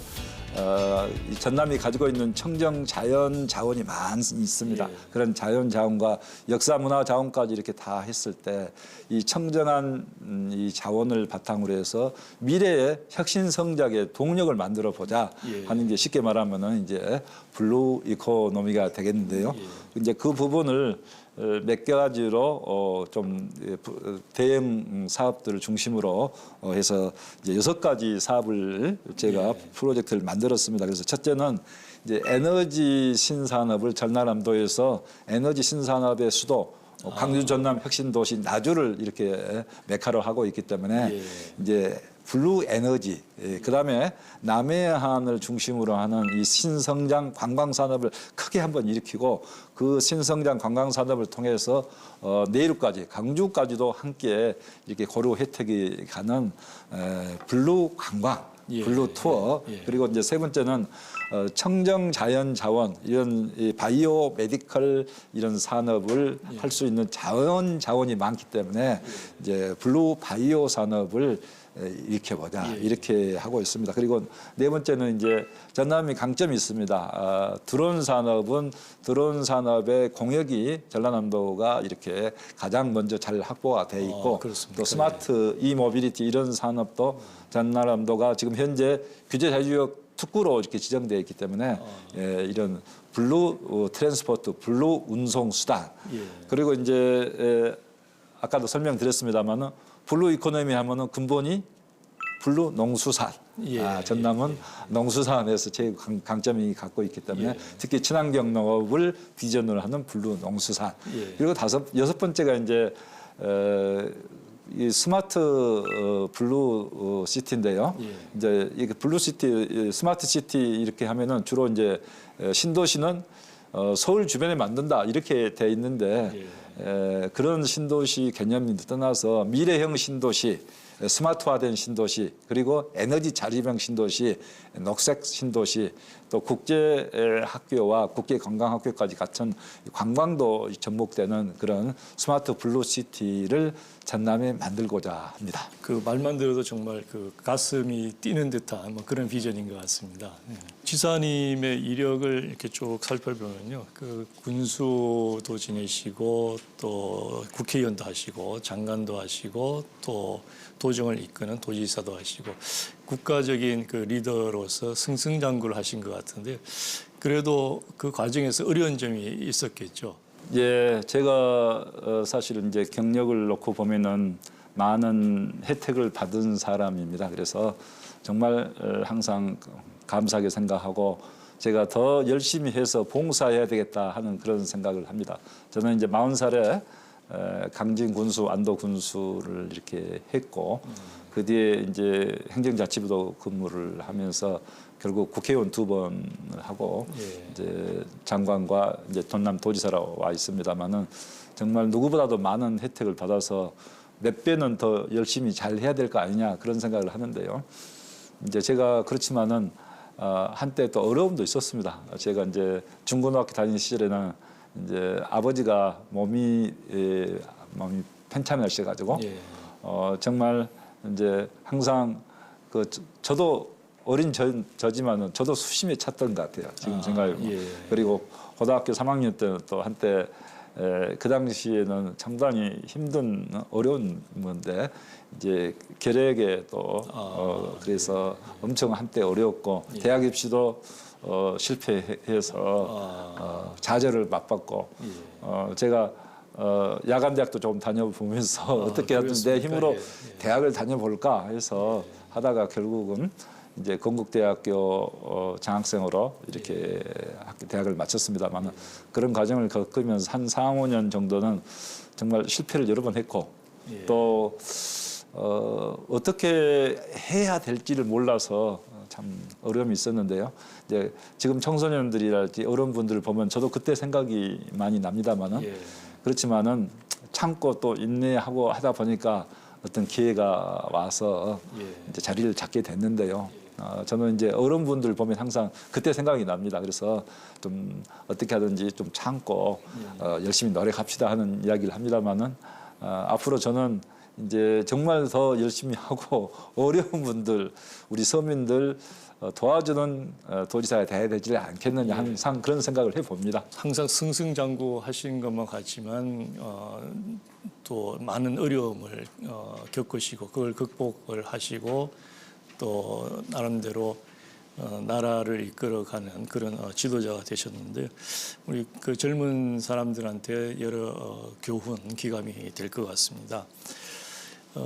이 전남이 가지고 있는 청정 자연 자원이 많이 있습니다. 그런 자연 자원과 역사 문화 자원까지 이렇게 다 했을 때 이 청정한 이 자원을 바탕으로 해서 미래의 혁신 성장의 동력을 만들어 보자 하는 게 쉽게 말하면은 이제 블루 이코노미가 되겠는데요. 이제 그 부분을 몇 가지로 좀 대형 사업들을 중심으로 해서 이제 6가지 사업을 제가 프로젝트를 만들었습니다. 그래서 첫째는 이제 에너지 신산업을 전라남도에서 에너지 신산업의 수도 광주 전남 혁신도시 나주를 이렇게 메카로 하고 있기 때문에 이제 블루 에너지, 그다음에 남해안을 중심으로 하는 이 신성장 관광 산업을 크게 한번 일으키고 그 신성장 관광 산업을 통해서 내일까지 광주까지도 함께 이렇게 고루 혜택이 가는 블루 관광, 블루 투어. 그리고 이제 세 번째는 청정 자연 자원 이런 바이오 메디컬 이런 산업을 할 수 있는 자원이 많기 때문에 이제 블루 바이오 산업을 일으켜보자 이렇게 하고 있습니다. 그리고 네 번째는 이제 전남이 강점이 있습니다. 드론 산업은 드론 산업의 공역이 전라남도가 이렇게 가장 먼저 잘 확보가 돼 있고 또 스마트 이모빌리티 이런 산업도 전라남도가 지금 현재 규제 자유구역 특구로 이렇게 지정되어 있기 때문에 이런 블루 트랜스포트, 블루 운송 수단 그리고 이제 아까도 설명드렸습니다만은 블루 이코노미 하면은 근본이 블루 농수산. 전남은 농수산에서 제일 강점이 갖고 있기 때문에 특히 친환경 농업을 비전으로 하는 블루 농수산. 그리고 여섯 번째가 이제 이 스마트 블루 시티인데요. 이제 이게 블루 시티, 스마트 시티 이렇게 하면은 주로 이제 신도시는 서울 주변에 만든다 이렇게 돼 있는데 그런 신도시 개념이 떠나서 미래형 신도시 스마트화된 신도시, 그리고 에너지 자립형 신도시, 녹색 신도시, 또 국제 학교와 국제 관광학교까지 갖춘 관광도 접목되는 그런 스마트 블루시티를 전남에 만들고자 합니다. 그 말만 들어도 정말 그 가슴이 뛰는 듯한 뭐 그런 비전인 것 같습니다. 지사님의 이력을 이렇게 쭉 살펴보면요, 그 군수도 지내시고 또 국회의원도 하시고 장관도 하시고 또 도정을 이끄는 도지사도 하시고 국가적인 그 리더로서 승승장구를 하신 것 같은데, 그래도 그 과정에서 어려운 점이 있었겠죠. 예, 제가 사실은 이제 경력을 놓고 보면은 많은 혜택을 받은 사람입니다. 그래서 정말 항상 감사하게 생각하고 제가 더 열심히 해서 봉사해야 되겠다 하는 그런 생각을 합니다. 저는 이제 40살에 강진 군수, 안도 군수를 이렇게 했고 그 뒤에 이제 행정자치부도 근무를 하면서 결국 국회의원 2번을 하고 이제 장관과 이제 전남 도지사로 와 있습니다만은 정말 누구보다도 많은 혜택을 받아서 몇 배는 더 열심히 잘 해야 될 거 아니냐 그런 생각을 하는데요. 이제 제가 그렇지만은 한때 또 어려움도 있었습니다. 제가 이제 중고등학교 다니는 시절에는 이제 아버지가 몸이 편찮으셔가지고 정말 이제 항상 그 저도 어린 저지만은 저도 수심에 찼던 것 같아요. 지금 생각해보면. 그리고 고등학교 3학년 때 또 한때 그 당시에는 상당히 힘든 어려운 건데 이제 결핵에 또 그래서 엄청 한때 어려웠고 대학 입시도 실패해서 좌절을 맛봤고 제가 야간 대학도 좀 다녀보면서 어떻게 하든 내 힘으로 대학을 다녀볼까 해서 하다가 결국은 이제 건국대학교 장학생으로 이렇게 대학을 마쳤습니다만 그런 과정을 겪으면서 한 4, 5년 정도는 정말 실패를 여러 번 했고 또 어떻게 해야 될지를 몰라서 참 어려움이 있었는데요. 이제 지금 청소년들이랄지 어른분들을 보면 저도 그때 생각이 많이 납니다만은 그렇지만은 참고 또 인내하고 하다 보니까 어떤 기회가 와서 이제 자리를 잡게 됐는데요. 저는 이제 어른분들 보면 항상 그때 생각이 납니다. 그래서 좀 어떻게 하든지 좀 참고 열심히 노력합시다 하는 이야기를 합니다만은 앞으로 저는 이제 정말 더 열심히 하고 어려운 분들, 우리 서민들 도와주는 도지사가 돼야 되지 않겠느냐 항상 그런 생각을 해봅니다. 항상 승승장구 하신 것만 같지만 또 많은 어려움을 겪으시고 그걸 극복을 하시고 또 나름대로 나라를 이끌어가는 그런 지도자가 되셨는데 우리 그 젊은 사람들한테 여러 교훈, 기감이 될 것 같습니다.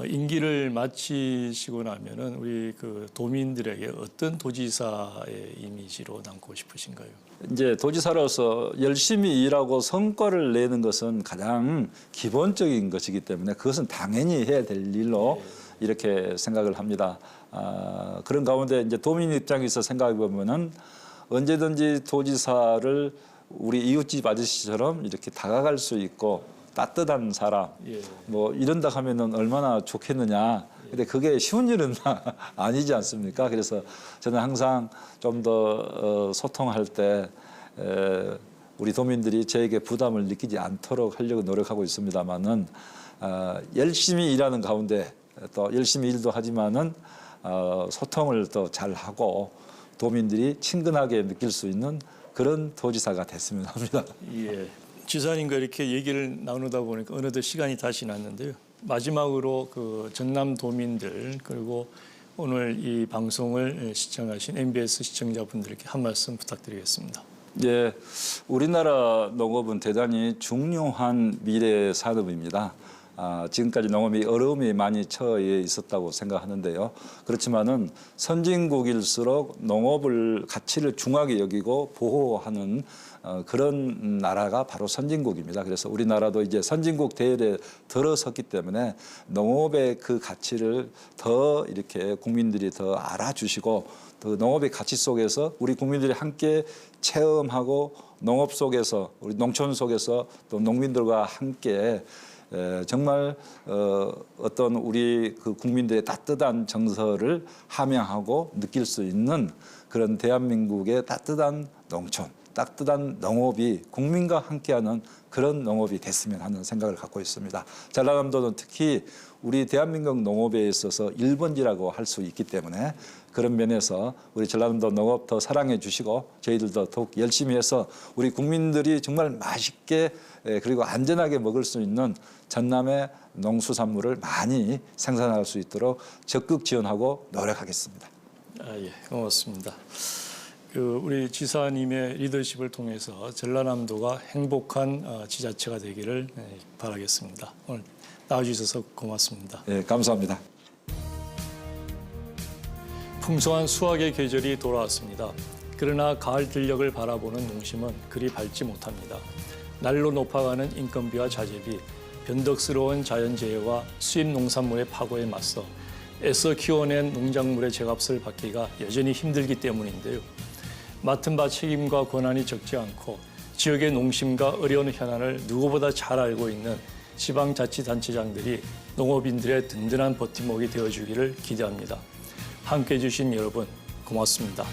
임기를 마치시고 나면은 우리 그 도민들에게 어떤 도지사의 이미지로 남고 싶으신가요? 이제 도지사로서 열심히 일하고 성과를 내는 것은 가장 기본적인 것이기 때문에 그것은 당연히 해야 될 일로 이렇게 생각을 합니다. 그런 가운데 이제 도민 입장에서 생각해 보면은 언제든지 도지사를 우리 이웃집 아저씨처럼 이렇게 다가갈 수 있고 따뜻한 사람 뭐 이런다 하면은 얼마나 좋겠느냐. 근데 그게 쉬운 일은 아니지 않습니까? 그래서 저는 항상 좀 더 소통할 때 우리 도민들이 저에게 부담을 느끼지 않도록 하려고 노력하고 있습니다만은 열심히 일하는 가운데 또 열심히 일도 하지만은 소통을 더 잘하고 도민들이 친근하게 느낄 수 있는 그런 도지사가 됐으면 합니다. 지사님과 이렇게 얘기를 나누다 보니까 어느덧 시간이 다 지났는데요. 마지막으로 그 전남 도민들 그리고 오늘 이 방송을 시청하신 MBS 시청자분들께 한 말씀 부탁드리겠습니다. 예, 우리나라 농업은 대단히 중요한 미래 산업입니다. 지금까지 농업이 어려움이 많이 처해 있었다고 생각하는데요. 그렇지만은 선진국일수록 농업을 가치를 중하게 여기고 보호하는 그런 나라가 바로 선진국입니다. 그래서 우리나라도 이제 선진국 대열에 들어섰기 때문에 농업의 그 가치를 더 이렇게 국민들이 더 알아주시고 또 농업의 가치 속에서 우리 국민들이 함께 체험하고 농업 속에서 우리 농촌 속에서 또 농민들과 함께 정말 어떤 우리 그 국민들의 따뜻한 정서를 함양하고 느낄 수 있는 그런 대한민국의 따뜻한 농촌, 따뜻한 농업이 국민과 함께하는 그런 농업이 됐으면 하는 생각을 갖고 있습니다. 전라남도는 특히 우리 대한민국 농업에 있어서 1번지라고 할 수 있기 때문에 그런 면에서 우리 전라남도 농업 더 사랑해 주시고 저희들도 더욱 열심히 해서 우리 국민들이 정말 맛있게 그리고 안전하게 먹을 수 있는 전남의 농수산물을 많이 생산할 수 있도록 적극 지원하고 노력하겠습니다. 예, 고맙습니다. 우리 지사님의 리더십을 통해서 전라남도가 행복한 지자체가 되기를 바라겠습니다. 오늘 나와주셔서 고맙습니다. 예, 감사합니다. 풍성한 수확의 계절이 돌아왔습니다. 그러나 가을 들녘을 바라보는 농심은 그리 밝지 못합니다. 날로 높아가는 인건비와 자재비, 변덕스러운 자연재해와 수입 농산물의 파고에 맞서 애써 키워낸 농작물의 제값을 받기가 여전히 힘들기 때문인데요. 맡은 바 책임과 권한이 적지 않고 지역의 농심과 어려운 현안을 누구보다 잘 알고 있는 지방자치단체장들이 농업인들의 든든한 버팀목이 되어주기를 기대합니다. 함께해 주신 여러분 고맙습니다.